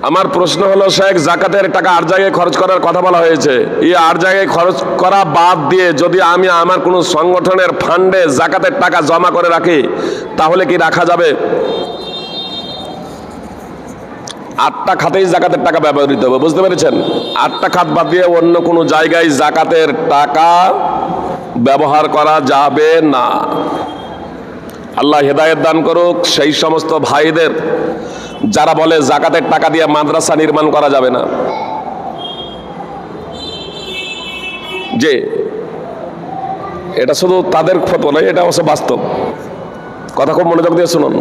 আমার প্রশ্ন হলো, শেখ, জাকাতের টাকা আর জায়গায় খরচ করার কথা বলা হয়েছে। এই আর জায়গায় খরচ করা বাদ দিয়ে যদি আমি আমার কোনো সংগঠনের ফান্ডে জাকাতের টাকা জমা করে রাখি, তাহলে কি রাখা যাবে? 8টা খাতেই জাকাতের টাকা ব্যবহৃত হবে, বুঝতে পেরেছেন? 8টা খাত বাদ দিয়ে অন্য কোনো জায়গায় জাকাতের টাকা ব্যবহার করা যাবে না। আল্লাহ হেদায়েত দান করুক সেই সমস্ত ভাইদের যারা বলে জাকাতের টাকা দিয়ে মাদ্রাসা নির্মাণ করা যাবে না। যে এটা শুধু তাদের ফতোয়া নয়, এটা অবশ্য বাস্তব কথা, খুব মনোযোগ দিয়ে শুনুন।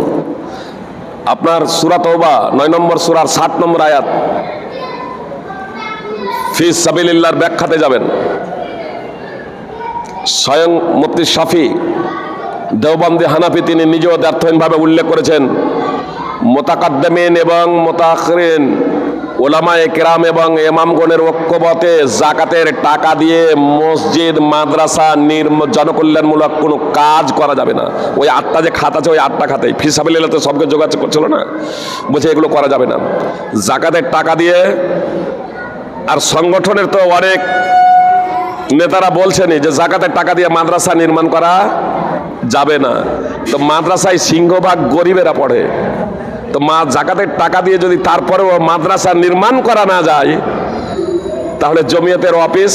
আপনার সূরা তওবা 9 নম্বর সূরার 60 নম্বর আয়াত, ফি সাবিলিল্লাহর ব্যাখ্যাতে যাবেন। স্বয়ং মুফতি শাফি দেওবন্দি হানাফি তিনি নিজেও দ্ব্যর্থহীনভাবে উল্লেখ করেছেন, মুতাকাদ্দিমিন এবং মুতাআখিরিন উলামায়ে কেরাম এবং ইমামগণের ঐক্যমতে জাকাতের টাকা দিয়ে মসজিদ মাদ্রাসা জনকল্যাণমূলক কোনো কাজ করা যাবে না। ওই 8টা যে খাত আছে, ওই 8টা খাতেই ফি সাবিলিল্লাহ তো সবকে যোগাযোগ করছিল না, বলছে এগুলো করা যাবে না। জাকাতের টাকা দিয়ে, আর সংগঠনের তো অনেক নেতারা বলছেনই যে জাকাতের টাকা দিয়ে মাদ্রাসা নির্মাণ করা যাবে না। তো মাদ্রাসায় সিংহভাগ গরিবেরা পড়ে, তো জাকাতের টাকা দিয়ে যদি তারপরেও মাদ্রাসা নির্মাণ করা না যায়, তাহলে জমিয়তের অফিস,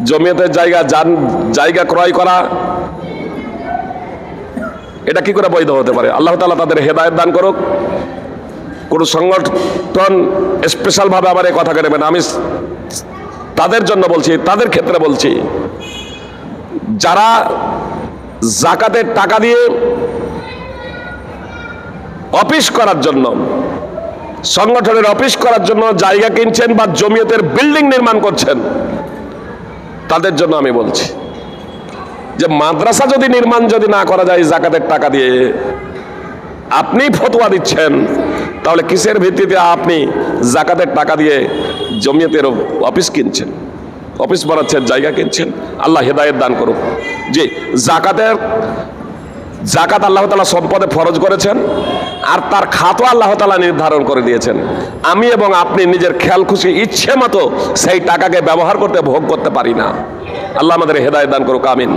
জমিয়তের জায়গা ক্রয় করা, এটা কি করে বৈধ হতে পারে? আল্লাহ তাআলা তাদের হেদায়েত দান করুক। কোন সংগঠন স্পেশাল ভাবে আবার এই কথা কেটে না, আমি তাদের জন্য বলছি, তাদের ক্ষেত্রে বলছি, যারা জাকাতের টাকা দিয়ে অফিস করার জন্য, সংগঠনের অফিস করার জন্য জায়গা কিনছেন বা জমিয়তের বিল্ডিং নির্মাণ করছেন, তাদের জন্য আমি বলছি যে মাদ্রাসা যদি নির্মাণ না করা যায় জাকাতের টাকা দিয়ে, আপনি ফতোয়া দিচ্ছেন, তাহলে কিসের ভিত্তিতে আপনি জাকাতের টাকা দিয়ে জমিয়তের অফিস কিনছেন, অফিস বানাচ্ছেন, জায়গা কিনছেন? আল্লাহ হেদায়েত দান করুক। যে জাকাত আল্লাহ তাআলা সম্পদে ফরজ করেছেন, আর তার খাতও আল্লাহ তাআলা নির্ধারণ করে দিয়েছেন। আমি এবং আপনি নিজের খেয়াল খুশি ইচ্ছে মতো সেই টাকাকে ব্যবহার করতে, ভোগ করতে পারি না। আল্লাহ আমাদের হেদায়েত দান করুক, আমিন।